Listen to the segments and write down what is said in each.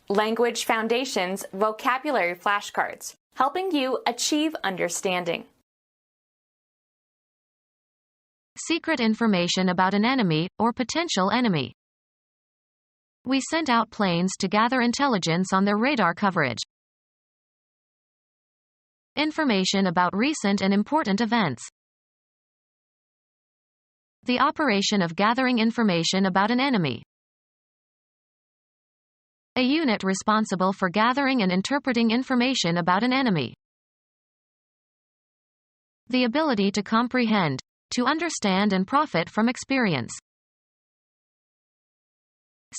Language Foundations Vocabulary Flashcards, helping you achieve understanding. Secret information about an enemy or potential enemy. We sent out planes to gather intelligence on their radar coverage. Information about recent and important events. The operation of gathering information about an enemy. A unit responsible for gathering and interpreting information about an enemy. The ability to comprehend, to understand and profit from experience.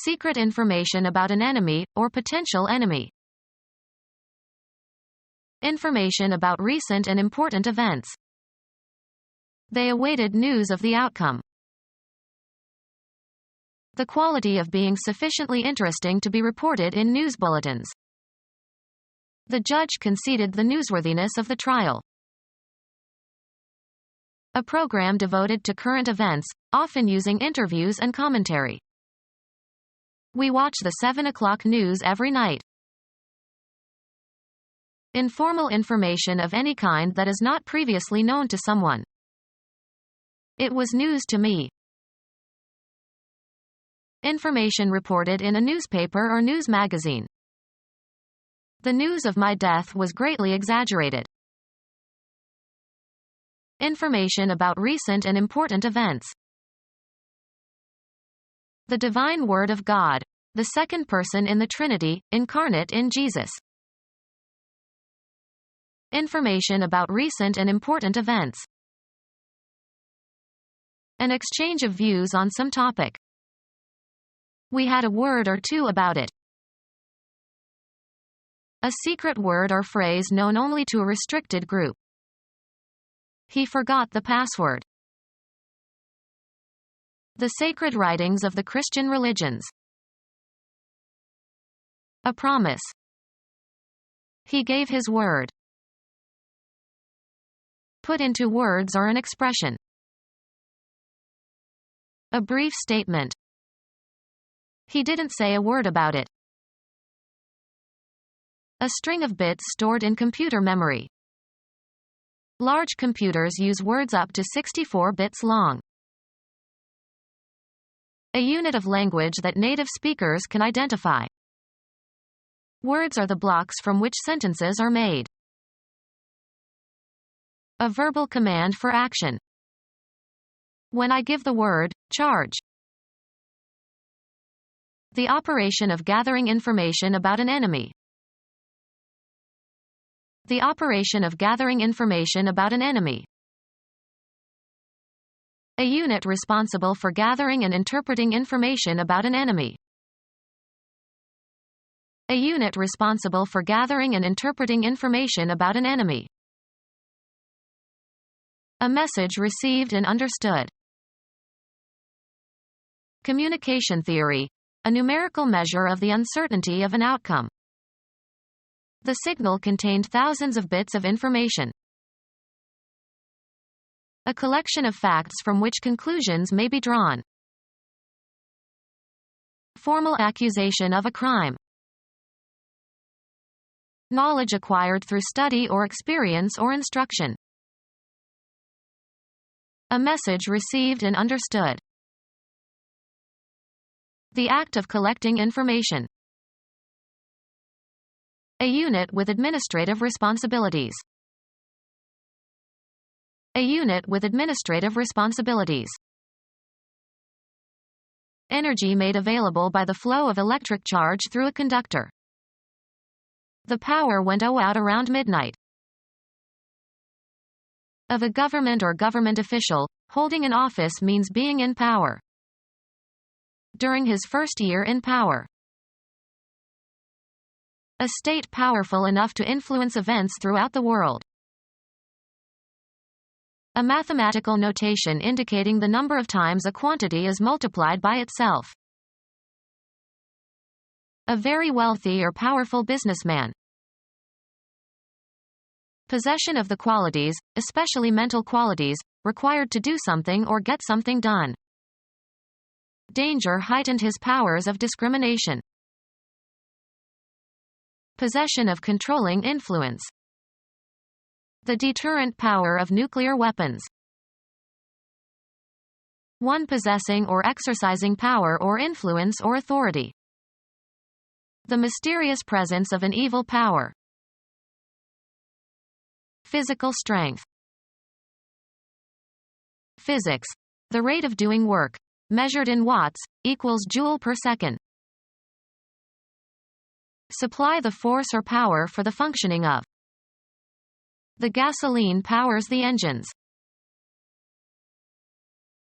Secret information about an enemy or potential enemy. Information about recent and important events. They awaited news of the outcome. The quality of being sufficiently interesting to be reported in news bulletins. The judge conceded the newsworthiness of the trial. A program devoted to current events, often using interviews and commentary. We watch the 7 o'clock news every night. Informal information of any kind that is not previously known to someone. It was news to me. Information reported in a newspaper or news magazine. The news of my death was greatly exaggerated. Information about recent and important events. The divine Word of God, the second person in the Trinity, incarnate in Jesus. Information about recent and important events. An exchange of views on some topic. We had a word or two about it. A secret word or phrase known only to a restricted group. He forgot the password. The sacred writings of the Christian religions. A promise. He gave his word. Put into words or an expression. A brief statement. He didn't say a word about it. A string of bits stored in computer memory. Large computers use words up to 64 bits long. A unit of language that native speakers can identify. Words are the blocks from which sentences are made. A verbal command for action. When I give the word, charge. The operation of gathering information about an enemy. The operation of gathering information about an enemy. A unit responsible for gathering and interpreting information about an enemy. A unit responsible for gathering and interpreting information about an enemy. A message received and understood. Communication theory. A numerical measure of the uncertainty of an outcome. The signal contained thousands of bits of information. A collection of facts from which conclusions may be drawn. Formal accusation of a crime. Knowledge acquired through study or experience or instruction. A message received and understood. The act of collecting information. A unit with administrative responsibilities. A unit with administrative responsibilities. Energy made available by the flow of electric charge through a conductor. The power went out around midnight. Of a government or government official, holding an office means being in power. During his first year in power. A state powerful enough to influence events throughout the world. A mathematical notation indicating the number of times a quantity is multiplied by itself. A very wealthy or powerful businessman. Possession of the qualities, especially mental qualities, required to do something or get something done. Danger heightened his powers of discrimination. Possession of controlling influence. The deterrent power of nuclear weapons. One possessing or exercising power or influence or authority. The mysterious presence of an evil power. Physical strength. Physics. The rate of doing work, measured in watts, equals joule per second. Supply the force or power for the functioning of. The gasoline powers the engines.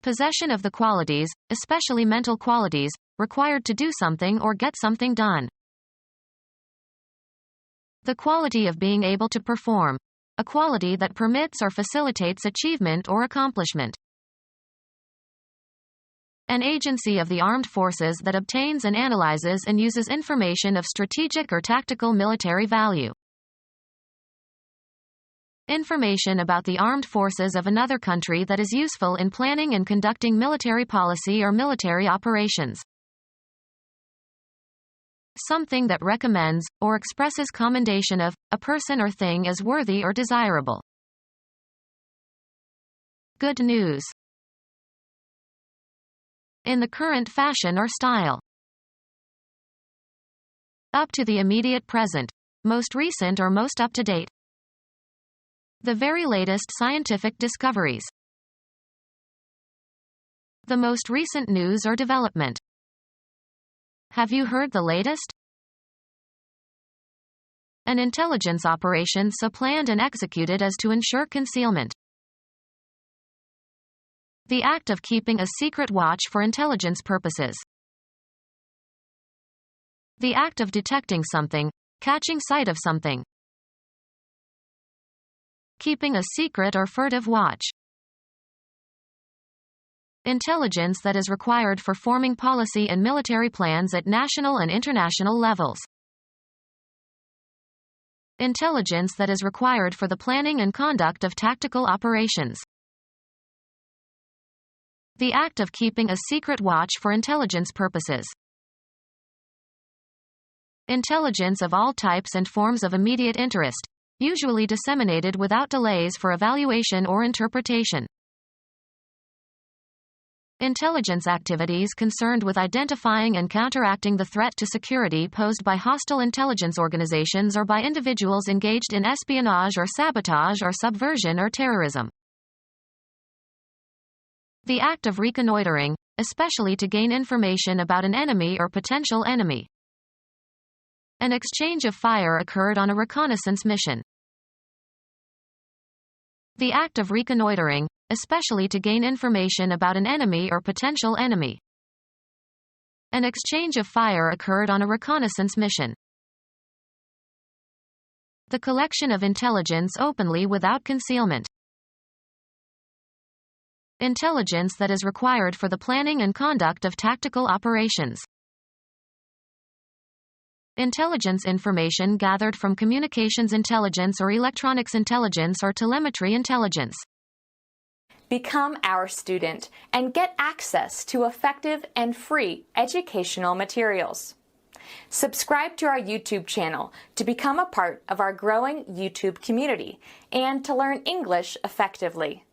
Possession of the qualities, especially mental qualities, required to do something or get something done. The quality of being able to perform. A quality that permits or facilitates achievement or accomplishment. An agency of the armed forces that obtains and analyzes and uses information of strategic or tactical military value. Information about the armed forces of another country that is useful in planning and conducting military policy or military operations. Something that recommends, or expresses commendation of, a person or thing as worthy or desirable. Good news. In the current fashion or style. Up to the immediate present. Most recent or most up-to-date. The very latest scientific discoveries. The most recent news or development. Have you heard the latest? An intelligence operation so planned and executed as to ensure concealment. The act of keeping a secret watch for intelligence purposes. The act of detecting something, catching sight of something. Keeping a secret or furtive watch. Intelligence that is required for forming policy and military plans at national and international levels. Intelligence that is required for the planning and conduct of tactical operations. The act of keeping a secret watch for intelligence purposes. Intelligence of all types and forms of immediate interest, usually disseminated without delays for evaluation or interpretation. Intelligence activities concerned with identifying and counteracting the threat to security posed by hostile intelligence organizations or by individuals engaged in espionage or sabotage or subversion or terrorism. The act of reconnoitering, especially to gain information about an enemy or potential enemy. An exchange of fire occurred on a reconnaissance mission. The act of reconnoitering, especially to gain information about an enemy or potential enemy. An exchange of fire occurred on a reconnaissance mission. The collection of intelligence openly without concealment. Intelligence that is required for the planning and conduct of tactical operations. Intelligence information gathered from communications intelligence or electronics intelligence or telemetry intelligence. Become our student and get access to effective and free educational materials. Subscribe to our YouTube channel to become a part of our growing YouTube community and to learn English effectively.